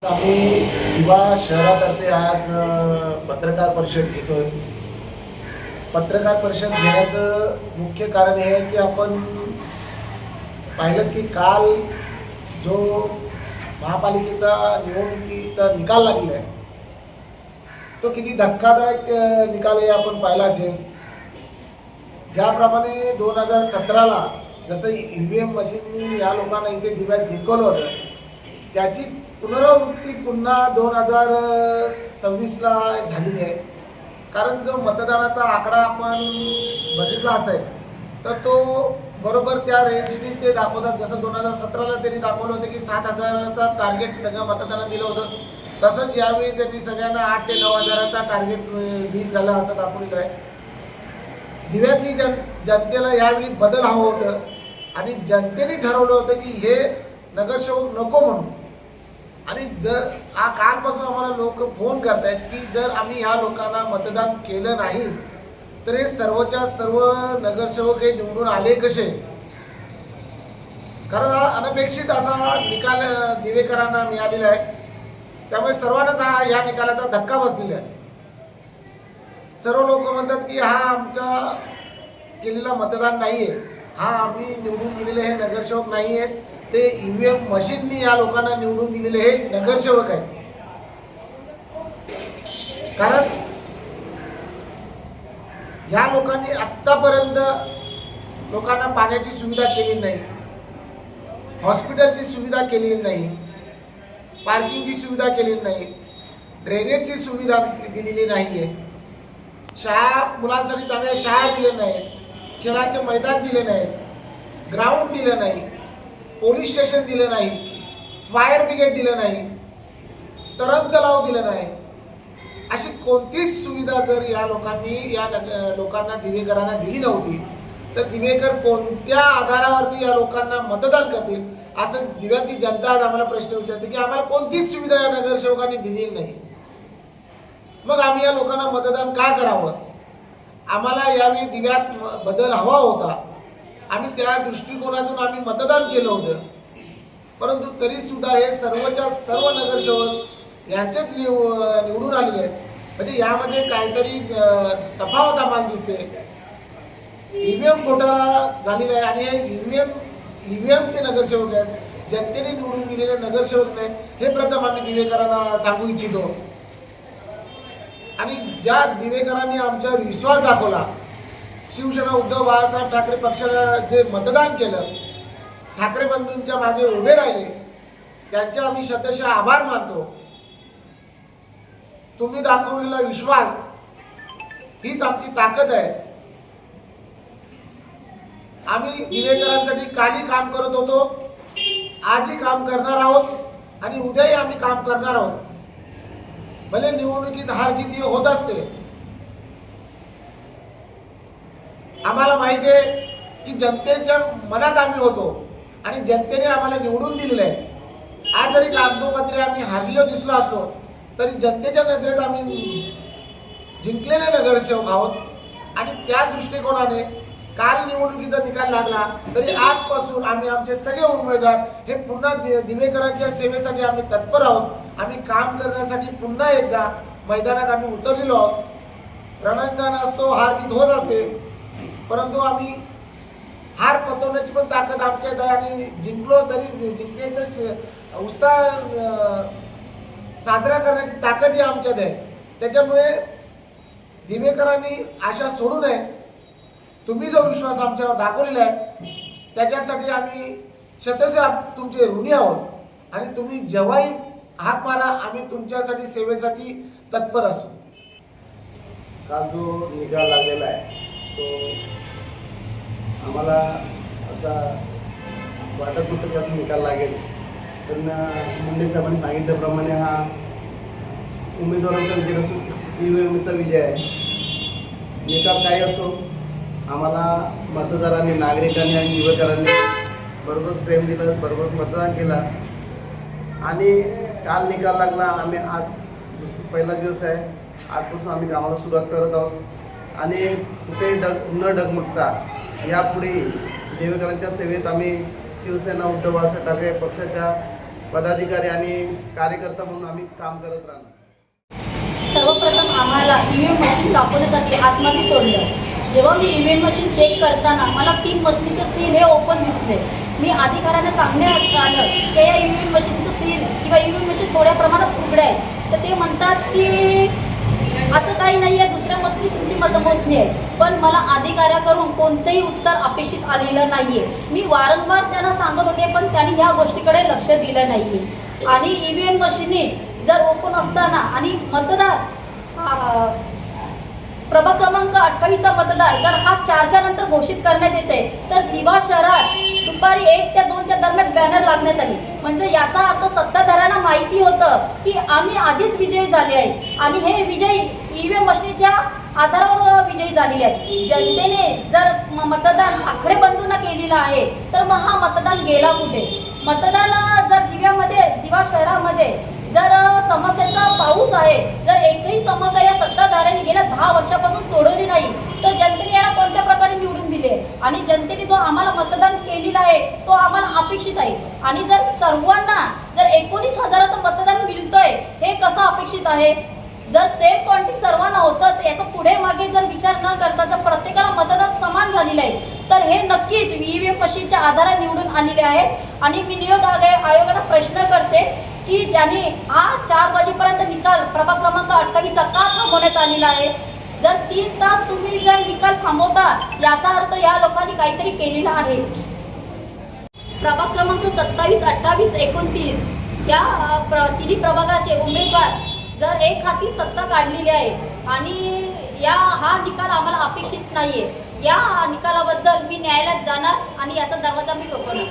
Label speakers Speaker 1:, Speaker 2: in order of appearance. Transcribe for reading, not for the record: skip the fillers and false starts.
Speaker 1: आम्ही दिवा शहरातर्फे आज पत्रकार परिषद घेतोय. पत्रकार परिषद घेण्याचं मुख्य कारण हे आहे की आपण पाहिलं की काल जो महापालिकेचा निवडणुकीचा निकाल लागलेला आहे तो किती धक्कादायक निकाल आहे आपण पाहिला असेल. ज्याप्रमाणे 2017ला जसं EVM मशीननी या लोकांना इथे दिव्यात जिंकवलं होतं त्याची पुनरावृत्ती पुन्हा 2026ला झालेली आहे. कारण जो मतदानाचा आकडा आपण बघितला असेल तर तो बरोबर त्या रेंजनी ते दाखवतात. जसं 2017ला त्यांनी दाखवलं होतं की 7,000चा टार्गेट सगळ्या मतदारांना दिलं होतं, तसंच यावेळी त्यांनी सगळ्यांना 8 ते 9,000चा टार्गेट बीट झालं असं दाखवलेलं आहे. दिव्यातली जनतेला यावेळी बदल हवं होतं आणि जनतेने ठरवलं होतं की हे नगरसेवक नको म्हणून. आणि जर कालपासून आम्हाला लोक फोन करतायत की जर आम्ही ह्या लोकांना मतदान केलं नाही तर हे सर्वच्या सर्व नगरसेवक हे निवडून आले कसे. कारण हा अनपेक्षित असा निकाल दिवेकरांना मिळालेला आहे. त्यामुळे सर्वांनाच या निकालाचा धक्का बसलेला आहे. सर्व लोक म्हणतात की हा आमचा केलेला मतदान नाही आहे, हा आम्ही निवडून दिलेले हे नगरसेवक नाही आहेत, ते EVM मशीननी या लोकांना निवडून दिलेले हे नगरसेवक आहेत. कारण या लोकांनी आत्तापर्यंत लोकांना पाण्याची सुविधा केली नाही, हॉस्पिटलची सुविधा केलेली नाही, पार्किंगची सुविधा केलेली नाही, ड्रेनेजची सुविधा दिलेली नाही आहे, मुलांसाठी चांगल्या शाळा दिल्या नाहीत, खेळाचे मैदान दिले नाहीत, ग्राउंड दिलं नाही, पोलीस स्टेशन दिलं नाही, फायर ब्रिगेड दिलं नाही, तरण तलाव दिलं नाही. अशी कोणतीच सुविधा जर या लोकांनी लोकांना दिवेकरांना दिली नव्हती तर दिवेकर कोणत्या आधारावरती या लोकांना मतदान करतील असं दिव्यातली जनता आज आम्हाला प्रश्न विचारते की आम्हाला कोणतीच सुविधा या नगरसेवकांनी दिली नाही, मग आम्ही या लोकांना मतदान का करावं. आम्हाला यावेळी दिव्यात बदल हवा होता, आम्ही त्या दृष्टिकोनातून आम्ही मतदान केलं होतं. परंतु तरी सुद्धा हे सर्वच्या सर्व नगरसेवक यांचेच निवडून आलेले आहेत. म्हणजे यामध्ये काहीतरी तफावत आम्हाला दिसते. EVM घोटाळा झालेला आहे आणि हे EVMचे नगरसेवक आहेत, जनतेने निवडून दिलेले नगरसेवक नाही, हे प्रथम आम्ही दिवेकरांना सांगू इच्छितो. आणि ज्या दिवेकरांनी आमच्यावर विश्वास दाखवला, शिवसेना उद्धव बाळासाहेब ठाकरे पक्षाला जे मतदान केलं, ठाकरे बंधूंच्या मागे उभे राहिले, त्यांचे आम्ही शतशः आभार मानतो. तुम्ही दाखवलेला विश्वास हीच आमची ताकद आहे. आम्ही दिवेकरांसाठी कालही काम करत होतो, आजही काम करणार आहोत आणि उद्याही आम्ही काम करणार आहोत. भले निवडणुकीत हार जीत होत असते, आम्हाला माहिती आहे की जनतेच्या मनात आम्ही होतो आणि जनतेने आम्हाला निवडून दिलेलं आहे. आज जरी कागदोपत्री आम्ही हारलेलो दिसलो असलो तरी जनतेच्या नजरेत आम्ही जिंकलेले नगरसेवक आहोत. आणि त्या दृष्टिकोनाने काल निवडणुकीचा निकाल लागला तरी आजपासून आम्ही आमचे सगळे उमेदवार हे पुन्हा दिवेकरांच्या सेवेसाठी आम्ही तत्पर आहोत. आम्ही काम करण्यासाठी पुन्हा एकदा मैदानात आम्ही उतरलेलो आहोत. रणांगण असतो, हार जीत होत असते, परंतु आम्ही हार पचवण्याची पण ताकद आमच्यात आहे आणि जिंकलो तरी जिंकण्याचा उत्साह साजरा करण्याची ताकदही आमच्यात आहे. त्याच्यामुळे दिवेकरांनी आशा सोडू नये. तुम्ही जो विश्वास आमच्यावर दाखवलेला आहे त्याच्यासाठी आम्ही शतशः तुमचे ऋणी आहोत आणि तुम्ही जेव्हाही हात मारा आम्ही तुमच्यासाठी सेवेसाठी तत्पर असू.
Speaker 2: काल जो निकाल लागलेला आहे तो आम्हाला असा वाटत नव्हतं की असं निकाल लागेल. पण मुंडे साहेबांनी सांगितल्याप्रमाणे हा उमेदवारांचा विजय नसून EVMचा विजय आहे. निकाल काही असो, आम्हाला मतदारांनी, नागरिकांनी आणि दिवेकरांनी बरोबर प्रेम दिलं, बरोबर मतदान केलं आणि काल निकाल लागला. आम्ही आज पहिला दिवस आहे, आजपासून आम्ही कामाला सुरुवात करत आहोत आणि कुठेही न डगमगता यापुढे दिवेकरांच्या सेवेत आम्ही शिवसेना उद्धव बाळासाहेब ठाकरे पक्षाच्या पदाधिकारी आणि कार्यकर्ता म्हणून आम्ही काम करत राहणार.
Speaker 3: सर्वप्रथम आम्हाला ईव्हीएम मशीन दाखवण्यासाठी आतमध्ये सोडलं. जेव्हा मी ईव्हीएम मशीन चेक करताना मला 3 मशीनचे सील हे ओपन दिसले. मी अधिकाऱ्यांना सांगण्यात आलं की या ईव्हीएम मशीनचं सील किंवा ईव्हीएम मशीन थोड्या प्रमाणात उघडे आहे. तर ते म्हणतात की असं काही नाही आहे, दुसऱ्या मशीन तुमची मतमोजणी आहे. पण मला अधिकाऱ्याकडून कोणतंही उत्तर अपेक्षित आलेलं नाही आहे. मी वारंवार त्यांना सांगत होते, पण त्यांनी ह्या गोष्टीकडे लक्ष दिलं नाही आहे. आणि ईव्हीएम मशीनी जर ओपन असताना आणि मतदार प्रभाग क्रमांक 28चा मतदार जर हा 4च्या नंतर घोषित करण्यात येते, तर दिवा शहरात दुपारी 1 ते 2च्या दरम्यान बॅनर लागण्यात आली. म्हणजे याचा अर्थ सत्ताधाऱ्यांना माहिती होतं की आम्ही आधीच विजयी झाले आहे आणि हे विजयी ईव्हीएम मशीनच्या आधारावर विजयी झालेले आहेत. जनतेने जर मतदान ठाकरे बंधूंना केलेलं आहे, तर मग हा मतदान गेला कुठे? मतदान जर दिवा शहरामध्ये जर समस्येचा पाऊस आहे, जर एकही समस्या या सत्ताधाऱ्यांनी गेल्या 10 वर्षापासून सोडवली नाही, तर जनतेने याला कोणत्या प्रकारे निवडून दिले? आणि जनतेने जो आम्हाला मतदान केलेलं आहे तो आम्हाला अपेक्षित आहे. आणि जर सर्वांना जर 19,000चं मतदान मिळतंय, हे कसं अपेक्षित आहे? जर सेम क्वांटिटी सर्वांना होतं, तर याचा पुढे मागे जर विचार न करता जर प्रत्येकाला मतदान समान झालेलं आहे, तर हे नक्कीच ईव्हीएम मशीनच्या आधारे निवडून आलेले आहेत. आणि मी निवडणूक आयोगाला प्रश्न करते की ज्यांनी हा 4 वाजेपर्यंत निकाल प्रभाग क्रमांक 28चा का थांबवण्यात आलेला आहे? जर 3 तास तुम्ही जर निकाल थांबवता, याचा अर्थ या लोकांनी काहीतरी केलेलं आहे. प्रभाग क्रमांक 27, 28, 29 या तिन्ही प्रभागाचे उमेदवार जर एक हाती सत्ता काढलेली आहे आणि हा निकाल आम्हाला अपेक्षित नाहीये. या निकालाबद्दल मी न्यायालयात जाणार आणि याचा दरवाजा मी ठोकवणार.